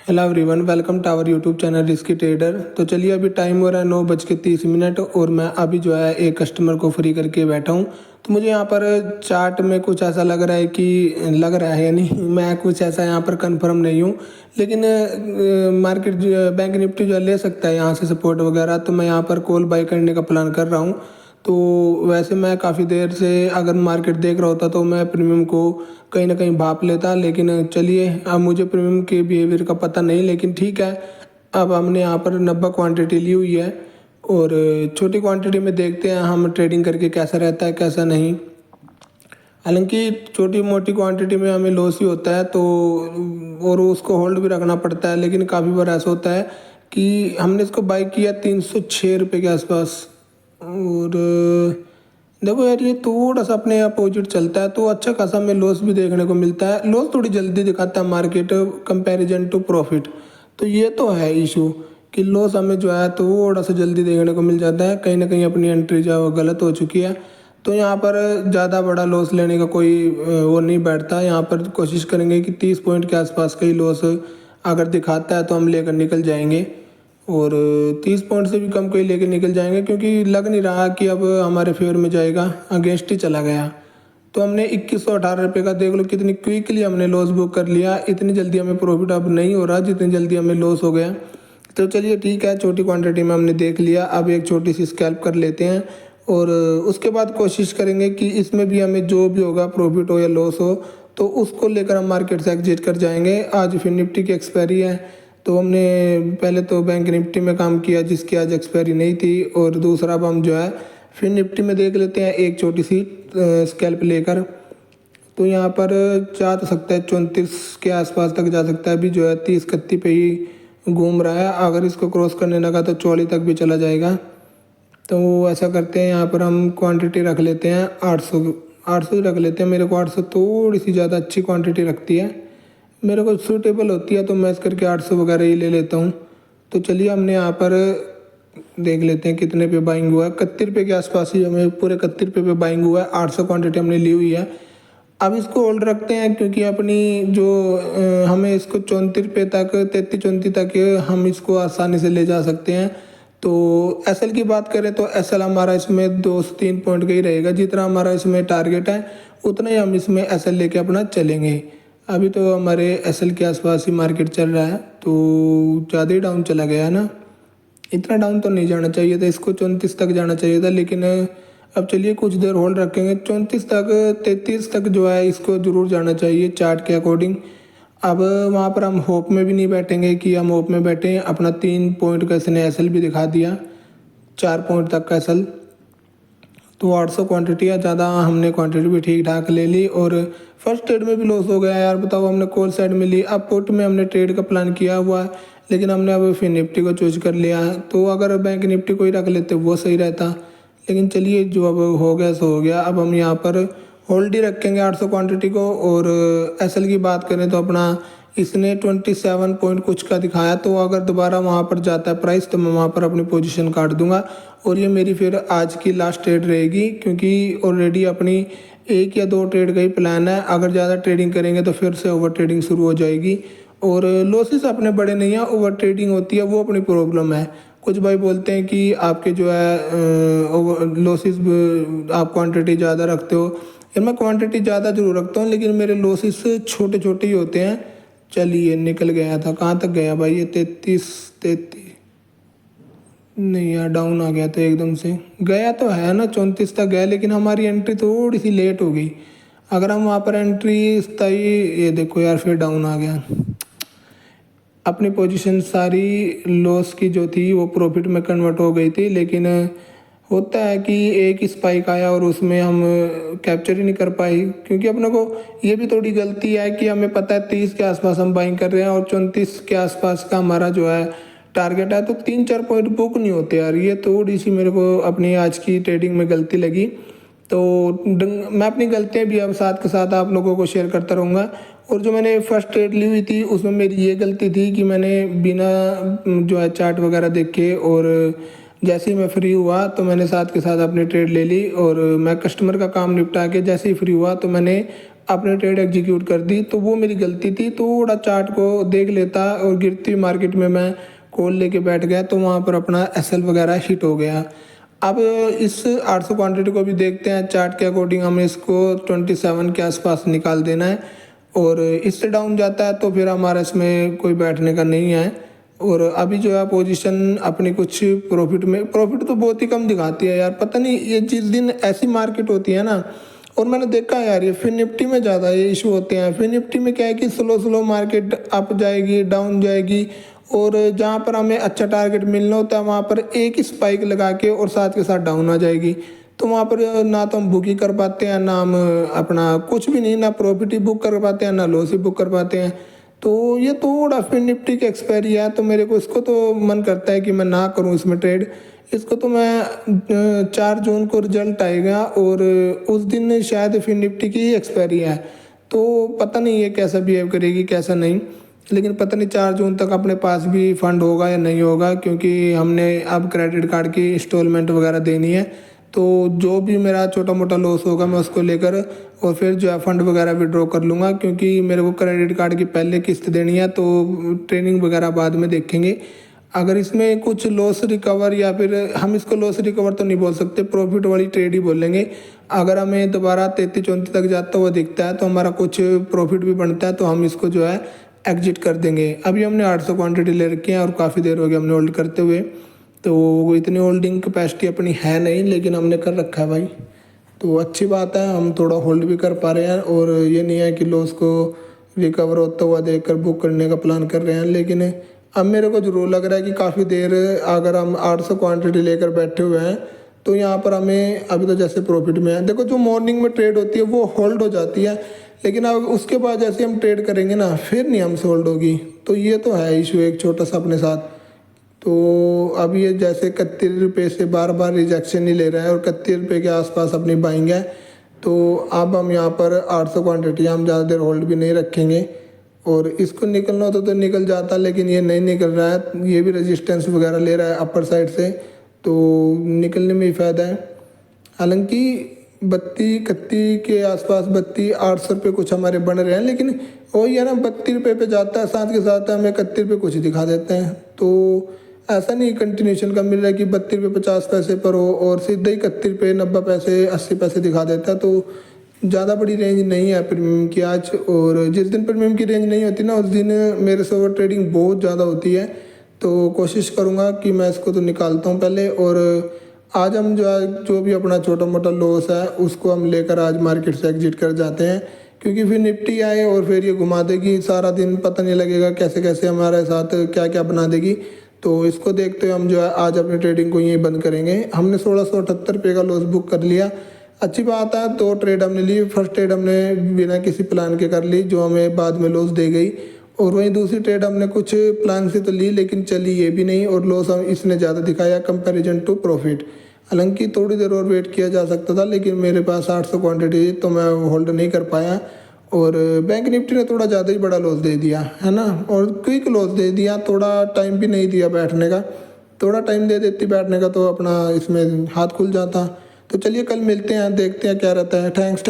Hello everyone, welcome to our YouTube channel risky trader. तो चलिए अभी टाइम हो रहा है 9:30 और मैं अभी जो है एक कस्टमर को फ्री करके बैठा हूँ। तो मुझे यहाँ पर चार्ट में कुछ ऐसा लग रहा है कि लग रहा है यानी मैं कुछ ऐसा यहाँ पर कंफर्म नहीं हूँ, लेकिन मार्केट जो बैंक निफ्टी जो है ले सकता है यहाँ से सपोर्ट वगैरह। तो मैं यहाँ पर कॉल बाई करने का प्लान कर रहा हूँ। तो वैसे मैं काफ़ी देर से अगर मार्केट देख रहा होता तो मैं प्रीमियम को कहीं ना कहीं भाप लेता, लेकिन चलिए अब मुझे प्रीमियम के बिहेवियर का पता नहीं, लेकिन ठीक है। अब हमने यहाँ पर 90 क्वांटिटी ली हुई है और छोटी क्वांटिटी में देखते हैं हम ट्रेडिंग करके कैसा रहता है कैसा नहीं। हालांकि छोटी मोटी क्वांटिटी में हमें लॉस ही होता है तो और उसको होल्ड भी रखना पड़ता है, लेकिन काफ़ी बार ऐसा होता है कि हमने इसको बाई किया 306 रुपये के आसपास और देखो यार ये थोड़ा सा अपने अपोजिट चलता है तो अच्छा खासा हमें लॉस भी देखने को मिलता है। लॉस थोड़ी जल्दी दिखाता है मार्केट कंपैरिजन टू प्रॉफिट। तो ये तो है इशू कि लॉस हमें जो है थोड़ा सा जल्दी देखने को मिल जाता है। कहीं ना कहीं अपनी एंट्री जो है वो गलत हो चुकी है, तो यहाँ पर ज़्यादा बड़ा लॉस लेने का कोई वो नहीं बैठता। यहाँ पर कोशिश करेंगे कि 30 पॉइंट के आसपास का ही लॉस अगर दिखाता है तो हम लेकर निकल जाएंगे और 30 पॉइंट से भी कम कोई लेकर निकल जाएंगे, क्योंकि लग नहीं रहा कि अब हमारे फेवर में जाएगा, अगेंस्ट ही चला गया। तो हमने 2118 रुपये का देख लो कितनी क्विकली हमने लॉस बुक कर लिया। इतनी जल्दी हमें प्रॉफिट अब नहीं हो रहा जितनी जल्दी हमें लॉस हो गया। तो चलिए ठीक है, छोटी क्वांटिटी में हमने देख लिया। अब एक छोटी सी स्कैल्प कर लेते हैं और उसके बाद कोशिश करेंगे कि इसमें भी हमें जो भी होगा प्रॉफिट हो या लॉस हो तो उसको लेकर हम मार्केट से एग्जिट कर जाएंगे। आज फिर निफ्टी की एक्सपायरी है, तो हमने पहले तो बैंक निफ्टी में काम किया जिसकी आज एक्सपायरी नहीं थी, और दूसरा अब हम जो है फिर निफ्टी में देख लेते हैं एक छोटी सी स्कैल्प लेकर। तो यहाँ पर जा तो सकता है 34 के आसपास तक जा सकता है। अभी जो है 30-31 पे ही घूम रहा है, अगर इसको क्रॉस करने लगा तो 44 तक भी चला जाएगा। तो ऐसा करते हैं, यहाँ पर हम क्वांटिटी रख लेते हैं 800 ही रख लेते हैं। मेरे को 800 थोड़ी सी ज़्यादा अच्छी क्वांटिटी रखती है, मेरे को सूटेबल होती है, तो मैं इस करके 800 वगैरह ही ले लेता हूँ। तो चलिए हमने यहाँ पर देख लेते हैं कितने पे बाइंग हुआ है। 31 रुपये के आसपास ही हमें पूरे 31 रुपये पे बाइंग हुआ है। 800 क्वांटिटी हमने ली हुई है। अब इसको होल्ड रखते हैं क्योंकि अपनी जो हमें इसको 34 रुपये तक 33-34 तक हम इसको आसानी से ले जा सकते हैं। तो एसएल की बात करें तो एसएल हमारा इसमें 2 से 3 पॉइंट का ही रहेगा। जितना हमारा इसमें टारगेट है उतना ही हम इसमें एसएल लेके अपना चलेंगे। अभी तो हमारे एसएल के आसपास ही मार्केट चल रहा है, तो ज़्यादा ही डाउन चला गया है ना। इतना डाउन तो नहीं जाना चाहिए था, इसको 34 तक जाना चाहिए था, लेकिन अब चलिए कुछ देर होल्ड रखेंगे। 34 तक 33 तक जो है इसको ज़रूर जाना चाहिए चार्ट के अकॉर्डिंग। अब वहाँ पर हम होप में भी नहीं बैठेंगे कि हम होप में बैठें। अपना 3 पॉइंट का इसने एसएल भी दिखा दिया, 4 पॉइंट तक का एसएल। तो 800 क्वांटिटी है, ज़्यादा हमने क्वांटिटी भी ठीक ठाक ले ली और फर्स्ट ट्रेड में भी लॉस हो गया यार। बताओ, हमने कॉल साइड में ली। अब पुट में हमने ट्रेड का प्लान किया हुआ है, लेकिन हमने अब फिर निफ्टी को चूज कर लिया है। तो अगर बैंक निफ्टी को ही रख लेते वो सही रहता, लेकिन चलिए जो अब हो गया सो हो गया। अब हम यहाँ पर होल्ड ही रखेंगे 800 क्वांटिटी को। और एसएल की बात करें तो अपना इसने 27 पॉइंट कुछ का दिखाया, तो अगर दोबारा वहाँ पर जाता है प्राइस तो मैं वहाँ पर अपनी पोजीशन काट दूंगा और ये मेरी फिर आज की लास्ट ट्रेड रहेगी, क्योंकि ऑलरेडी अपनी 1 या 2 ट्रेड का ही प्लान है। अगर ज़्यादा ट्रेडिंग करेंगे तो फिर से ओवर ट्रेडिंग शुरू हो जाएगी और लॉसेस अपने बड़े नहीं है, ओवर ट्रेडिंग होती है वो अपनी प्रॉब्लम है। कुछ भाई बोलते हैं कि आपके जो है लॉसेस आप क्वांटिटी ज़्यादा रखते हो। यार मैं क्वांटिटी ज़्यादा जरूर रखता हूँ, लेकिन मेरे लॉसेस छोटे छोटे ही होते हैं। चलिए निकल गया था, कहाँ तक गया भाई ये 33 नहीं यार, डाउन आ गया था एकदम से। गया तो है ना 34 तक गया, लेकिन हमारी एंट्री थोड़ी सी लेट हो गई। अगर हम वहाँ पर एंट्री स्थाई, ये देखो यार फिर डाउन आ गया। अपनी पोजीशन सारी लॉस की जो थी वो प्रॉफिट में कन्वर्ट हो गई थी, लेकिन होता है कि एक स्पाइक आया और उसमें हम कैप्चर ही नहीं कर पाए। क्योंकि अपने को ये भी थोड़ी गलती है कि हमें पता है 30 के आसपास हम बाइंग कर रहे हैं और 34 के आसपास का हमारा जो है टारगेट है, तो 3-4 पॉइंट बुक नहीं होते यार। ये थोड़ी सी मेरे को अपनी आज की ट्रेडिंग में गलती लगी। तो मैं अपनी गलतियाँ भी अब साथ के साथ आप लोगों को शेयर करता रहूँगा। और जो मैंने फर्स्ट ट्रेड ली हुई थी उसमें मेरी ये गलती थी कि मैंने बिना जो है चार्ट वगैरह देखे और जैसे ही मैं फ्री हुआ तो मैंने साथ के साथ अपनी ट्रेड ले ली और मैं कस्टमर का काम निपटा के जैसे ही फ्री हुआ तो मैंने अपने ट्रेड एग्जीक्यूट कर दी, तो वो मेरी गलती थी। थोड़ा चार्ट को देख लेता और गिरती हुई मार्केट में मैं कॉल लेके बैठ गया, तो वहाँ पर अपना एसएल वगैरह हिट हो गया। अब इस 800 क्वांटिटी को भी देखते हैं, चार्ट के अकॉर्डिंग हमें इसको 27 के आसपास निकाल देना है, और इससे डाउन जाता है तो फिर हमारा इसमें कोई बैठने का नहीं है। और अभी जो है पोजीशन अपनी कुछ प्रॉफिट तो बहुत ही कम दिखाती है यार, पता नहीं ये जिस दिन ऐसी मार्केट होती है ना। और मैंने देखा है यार, ये फिन निफ्टी में ज़्यादा ये इशू होते हैं। फिन निफ्टी में क्या है कि स्लो मार्केट अप जाएगी, डाउन जाएगी, और जहाँ पर हमें अच्छा टारगेट मिलना होता है वहाँ पर एक स्पाइक लगा के और साथ के साथ डाउन आ जाएगी। तो वहाँ पर ना तो हम बुक ही कर पाते हैं, ना हम अपना कुछ भी नहीं, ना प्रॉफिट ही बुक कर पाते हैं, ना लॉस ही बुक कर पाते हैं। तो ये थोड़ा फिन निफ्टी की एक्सपायरी है, तो मेरे को इसको तो मन करता है कि मैं ना करूँ इसमें ट्रेड। इसको तो मैं 4 जून को रिजल्ट आएगा और उस दिन शायद फिन निफ्टी की एक्सपायरी है, तो पता नहीं ये कैसा बिहेव करेगी कैसा नहीं। लेकिन पता नहीं 4 जून तक अपने पास भी फंड होगा या नहीं होगा, क्योंकि हमने अब क्रेडिट कार्ड की इंस्टॉलमेंट वगैरह देनी है। तो जो भी मेरा छोटा मोटा लॉस होगा मैं उसको लेकर और फिर जो है फंड वगैरह विड्रॉ कर लूँगा, क्योंकि मेरे को क्रेडिट कार्ड की पहले किस्त देनी है, तो ट्रेनिंग वगैरह बाद में देखेंगे। अगर इसमें कुछ लॉस रिकवर, या फिर हम इसको लॉस रिकवर तो नहीं बोल सकते, प्रॉफिट वाली ट्रेड ही बोलेंगे। अगर हमें दोबारा 33-34 तक जाता हुआ दिखता है तो हमारा कुछ प्रॉफिट भी बनता है, तो हम इसको जो है एग्जिट कर देंगे। अभी हमने 800 क्वांटिटी ले रखी है और काफ़ी देर हो गई हमने होल्ड करते हुए, तो इतनी होल्डिंग कैपेसिटी अपनी है नहीं, लेकिन हमने कर रखा है भाई, तो अच्छी बात है। हम थोड़ा होल्ड भी कर पा रहे हैं, और ये नहीं है कि लॉस को रिकवर होता हुआ देखकर बुक करने का प्लान कर रहे हैं। लेकिन अब मेरे को जरूर लग रहा है कि काफ़ी देर अगर हम 800 क्वांटिटी लेकर बैठे हुए हैं तो यहाँ पर हमें अभी तो जैसे प्रॉफिट में है। देखो जो मॉर्निंग में ट्रेड होती है वो होल्ड हो जाती है, लेकिन अब उसके बाद जैसे हम ट्रेड करेंगे ना फिर नहीं हमसे होल्ड होगी। तो ये तो है इशू एक छोटा सा अपने साथ। तो अब ये जैसे 31 रुपये से बार बार रिजेक्शन ही ले रहा है और 31 रुपये के आसपास अपनी बाइंग है, तो अब हम यहाँ पर 800 क्वांटिटी हम ज़्यादा देर होल्ड भी नहीं रखेंगे। और इसको निकलना होता तो निकल जाता, लेकिन ये नहीं निकल रहा है, ये भी रेजिस्टेंस वगैरह ले रहा है अपर साइड से, तो निकलने में ही फ़ायदा है। हालांकि 32-31 के आसपास 32-800 रुपये कुछ हमारे बन रहे हैं, लेकिन वही है ना, 32 रुपये पे जाता है, साथ के साथ हमें 31 रुपये कुछ दिखा देते हैं। तो ऐसा नहीं कंटिन्यूशन का मिल रहा है कि 32 रुपये 50 पैसे पर हो और सीधे ही 31 रुपये 90 पैसे 80 पैसे दिखा देता है। तो ज़्यादा बड़ी रेंज नहीं है प्रीमियम की आज, और जिस दिन प्रीमियम की रेंज नहीं होती ना उस दिन मेरे से ओवर ट्रेडिंग बहुत ज़्यादा होती है। तो कोशिश करूँगा कि मैं इसको तो निकालता हूँ पहले, और आज हम जो भी अपना छोटा मोटा लॉस है उसको हम लेकर आज मार्केट से एग्जिट कर जाते हैं, क्योंकि फिर निफ्टी आए और फिर ये घुमा देगी सारा दिन, पता नहीं लगेगा कैसे कैसे हमारे साथ क्या क्या बना देगी। तो इसको देखते हुए हम जो है आज अपनी ट्रेडिंग को यहीं बंद करेंगे। हमने 1678 रुपये का लॉस बुक कर लिया, अच्छी बात है। 2 ट्रेड हमने ली, फर्स्ट ट्रेड हमने बिना किसी प्लान के कर ली जो हमें बाद में लॉस दे गई, और वहीं दूसरी ट्रेड हमने कुछ प्लान से तो ली लेकिन चली ये भी नहीं, और लॉस हम इसने ज़्यादा दिखाया कंपैरिजन टू प्रॉफिट। हालांकि थोड़ी देर और वेट किया जा सकता था, लेकिन मेरे पास 800 क्वांटिटी तो मैं होल्ड नहीं कर पाया, और बैंक निफ्टी ने थोड़ा ज़्यादा ही बड़ा लॉस दे दिया है ना, और क्विक लॉस दे दिया, थोड़ा टाइम भी नहीं दिया बैठने का। थोड़ा टाइम दे देती बैठने का तो अपना इसमें हाथ खुल जाता। तो चलिए कल मिलते हैं, देखते हैं क्या रहता है। थैंक्स।